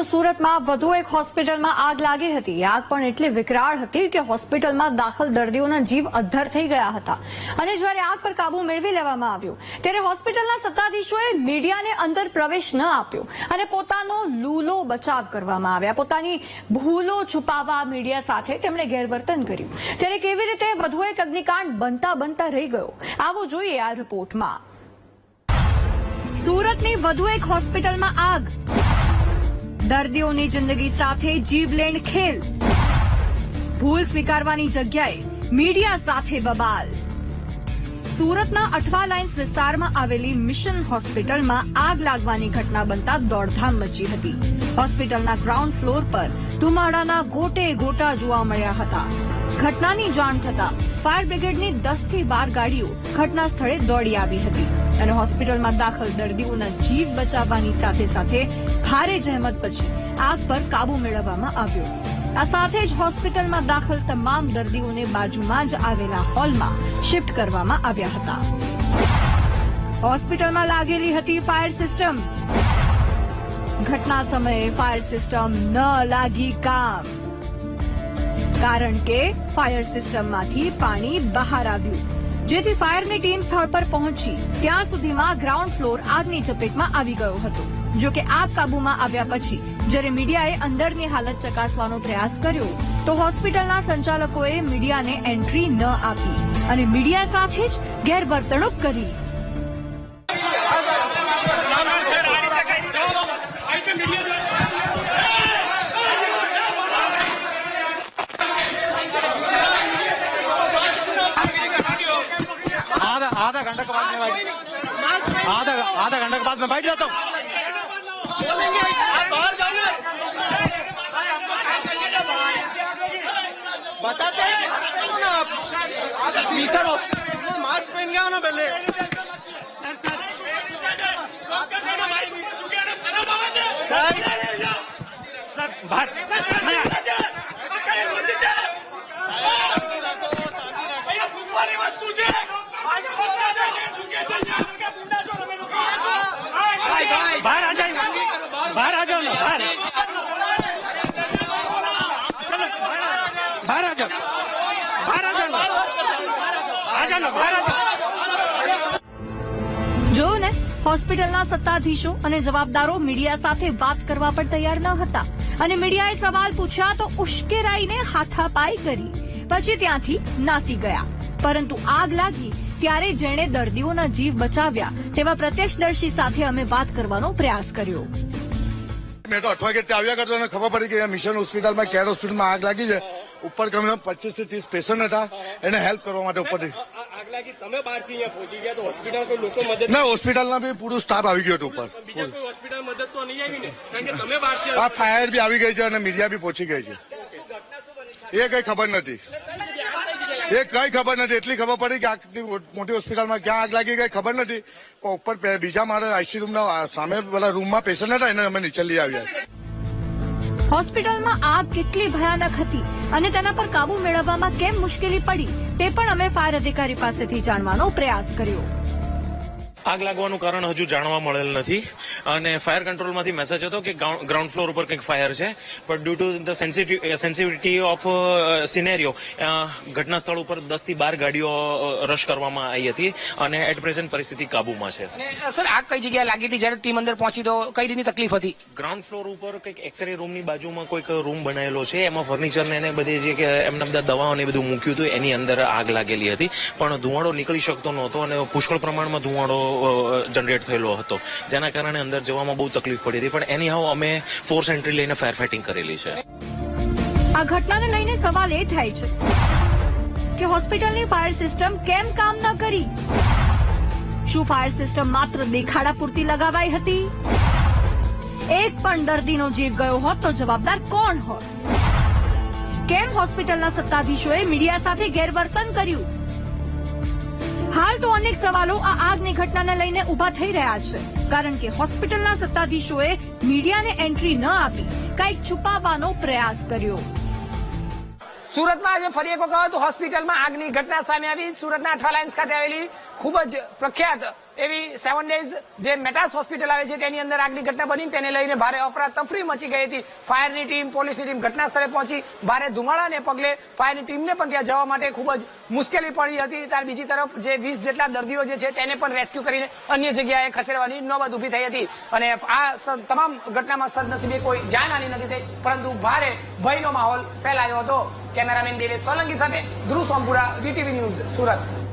સુરતમાં વધુ એક હોસ્પિટલમાં આગ લાગી હતી। આગ પણ એટલી વિકરાળ હતી કે હોસ્પિટલમાં દાખલ દર્દીઓના જીવ અદ્ધર થઈ ગયા હતા અને જ્યારે આગ પર કાબુ મેળવી લેવામાં આવ્યો ત્યારે હોસ્પિટલના સત્તાધીશોએ મીડિયાને અંદર પ્રવેશ ન આપ્યો અને પોતાનો લૂલો બચાવ કરવામાં આવ્યા। પોતાની ભૂલો છુપાવવા મીડિયા સાથે તેમણે ગેરવર્તન કર્યું। ત્યારે કેવી રીતે વધુ એક અગ્નિકાંડ બનતા રહી ગયો, આવો જોઈએ આ રિપોર્ટમાં। સુરતની વધુ એક હોસ્પિટલમાં આગ, દર્દીઓની જિંદગી સાથે જીવલેણ ખેલ, ભૂલ સ્વીકારવાની જગ્યાએ મીડિયા સાથે બબાલ। સુરતના અઠવા લાઇન્સ વિસ્તારમાં આવેલી મિશન હોસ્પિટલમાં આગ લાગવાની ઘટના બનતા દોડધામ મચી હતી। હોસ્પિટલના ગ્રાઉન્ડ ફ્લોર પર ધુમાડાના ગોટે ગોટા જોવા મળ્યા હતા। ઘટનાની જાણ થતા ફાયર બ્રિગેડની 10 થી 12 ગાડીઓ ઘટના સ્થળે દોડી આવી હતી અને હોસ્પિટલમાં દાખલ દર્દીઓના જીવ બચાવવાની સાથે સાથે ભારે જહેમત પછી આગ પર કાબુ મેળવવામાં આવ્યો। આ સાથે જ હોસ્પિટલમાં દાખલ તમામ દર્દીઓને બાજુમાં જ આવેલા હોલમાં શિફ્ટ કરવામાં આવ્યા હતા। હોસ્પિટલમાં લાગેલી હતી ફાયર સિસ્ટમ। ઘટના સમયે ફાયર સિસ્ટમ ન લાગી કામ, કારણ કે ફાયર સિસ્ટમમાંથી પાણી બહાર આવ્યું, જેથી ફાયરની ટીમ સ્થળ પર પહોંચી ત્યાં સુધીમાં ગ્રાઉન્ડ ફ્લોર આગની ચપેટમાં આવી ગયો હતો। જો કે આગ કાબૂમાં આવ્યા પછી જ્યારે મીડિયાએ અંદરની હાલત ચકાસવાનો પ્રયાસ કર્યો તો હોસ્પિટલના સંચાલકોએ મીડિયાને એન્ટ્રી ન આપી અને મીડિયા સાથે જ ગેરવર્તણૂક કરી। आधा घंटा के बाद में आधा घंटा के बाद मैं बैठ जाता हूँ। बचाते हैं ना आप मिशन मास्क पहन गया ना पहले सर बाहर बाहर आ जाओ ना, बाहर आ जाओ, चलो बाहर आ जाओ, बाहर आ जाओ, बाहर आ जाओ। જો ને હોસ્પિટલના સત્તાધીશો અને જવાબદારો મીડિયા સાથે વાત કરવા પણ તૈયાર ન હતા અને મીડિયાએ સવાલ પૂછ્યા તો ઉશ્કેરાઈને હાથાપાઈ કરી, પછી ત્યાંથી નાસી ગયા। પરંતુ આગ લાગી ત્યારે જેણે દર્દીઓના જીવ બચાવ્યા તેવા પ્રત્યક્ષદર્શી સાથે અમે વાત કરવાનો પ્રયાસ કર્યો। મેં તો 8 વાગે આવ્યા કરતો અને ખબર પડી કે મિશન હોસ્પિટલમાં કેર હોસ્પિટલમાં આગ લાગી છે। ઉપર કમ 25 થી 30 પેશન્ટ હતા, એને હેલ્પ કરવા માટે ઉપરથી આગ લાગી, તમે બહારથી અહીંયા પહોંચી ગયા તો હોસ્પિટલ કોઈ લોકો મદદ ના, હોસ્પિટલના બી પૂરું સ્ટાફ આવી ગયો હતો ઉપર। બીજા કોઈ હોસ્પિટલ મદદ તો નહીં આવી ને, કારણ કે તમે બહારથી આ ફાયર બી આવી ગઈ છે અને મીડિયા બી પહોંચી ગઈ છે। એ કઈ ખબર નથી, એટલી ખબર પડી કે આટલી મોટી હોસ્પિટલમાં ક્યાં આગ લાગી ગઈ ખબર નથી, પણ ઉપર બીજા મારા આઈસીયુ રૂમના સામે પેલા રૂમમાં પેશન્ટ હતા, એને અમે નીચે લઈ આવ્યા। હોસ્પિટલમાં આગ કેટલી ભયાનક હતી અને તેના પર કાબુ મેળવવામાં કેમ મુશ્કેલી પડી તે પણ અમે ફાયર અધિકારી પાસેથી જાણવાનો પ્રયાસ કર્યો। આગ લાગવાનું કારણ હજુ જાણવા મળેલ નથી અને ફાયર કંટ્રોલમાંથી મેસેજ હતો કે ગ્રાઉન્ડ ફ્લોર ઉપર કંઈક ફાયર છે, પણ due to the sensitivity of scenario ઘટના સ્થળ ઉપર 10 થી 12 ગાડીઓ રશ કરવામાં આવી હતી અને એટ પ્રેઝન્ટ પરિસ્થિતિ કાબુમાં છે। સર આગ કઈ જગ્યાએ લાગી હતી, જ્યારે ટીમ અંદર પહોંચી તો કઈ રીતની તકલીફ હતી? ગ્રાઉન્ડ ફ્લોર ઉપર કંઈક એક્સરે રૂમની બાજુમાં કોઈક રૂમ બનાવેલો છે, એમાં ફર્નિચર ને બધી જે કે એમના બધા દવાઓ ને બધું મૂક્યું હતું, એની અંદર આગ લાગેલી હતી, પણ ધુવાડો નીકળી શકતો નહોતો અને પુષ્કળ પ્રમાણમાં ધુવાડો જનરેટ થયેલો હતો, જેના કારણે અંદર જવામાં બહુ તકલીફ પડી હતી, પણ એની હાવ અમે ફોર્સ એન્ટ્રી લઈને ફાયર ફાઇટિંગ કરેલી છે। આ ઘટનાને લઈને સવાલ એ થાય છે કે હોસ્પિટલની ફાયર સિસ્ટમ કેમ કામ ન કરી? શું ફાયર સિસ્ટમ માત્ર દેખાડા પૂરતી લગાવાઈ હતી? એક પણ દર્દીનો જીવ ગયો હોત તો જવાબદાર કોણ હોત? કેમ હોસ્પિટલના સત્તાધીશોએ મીડિયા સાથે ગેરવર્તન કર્યું? હાલ તો અનેક સવાલો આ આગની ઘટનાને લઈને ઉભા થઈ રહ્યા છે, કારણ કે હોસ્પિટલના સત્તાધીશોએ મીડિયાને એન્ટ્રી ન આપી કંઈક છુપાવવાનો પ્રયાસ કર્યો। સુરતમાં આજે ફરી એક વખત હોસ્પિટલમાં આગની ઘટના સામે આવી। સુરતના અઠવા લાઇન્સ ખાતે આવેલી ખૂબ જ પ્રખ્યાત એવી 7 ડેઝ જે મેટાસ હોસ્પિટલ આવે છે તેની અંદર આગની ઘટના બની તેને લઈને ભારે અફરાતફરી મચી ગઈ હતી. ફાયરની ટીમ, પોલીસની ટીમ ઘટના સ્થળે પહોંચી. ભારે ધુમાડાને પગલે ફાયરની ટીમને પણ ત્યાં જવા માટે ખૂબ જ મુશ્કેલી પડી હતી. ત્યાર બીજી તરફ જે 20 જેટલા દર્દીઓ જે છે તેને પણ રેસ્ક્યુ કરીને અન્ય જગ્યાએ ખસેડવાની નોબત ઉભી થઈ હતી. અને આ તમામ ઘટનામાં સદનસીબે કોઈ જાનહાની નથી થઈ, પરંતુ ભારે ભયનો માહોલ ફેલાયો હતો. કેમેરામેન દેવેશ સોલંકી સાથે ધ્રુવ સોમપુરા, વીટીવી ન્યૂઝ, સુરત.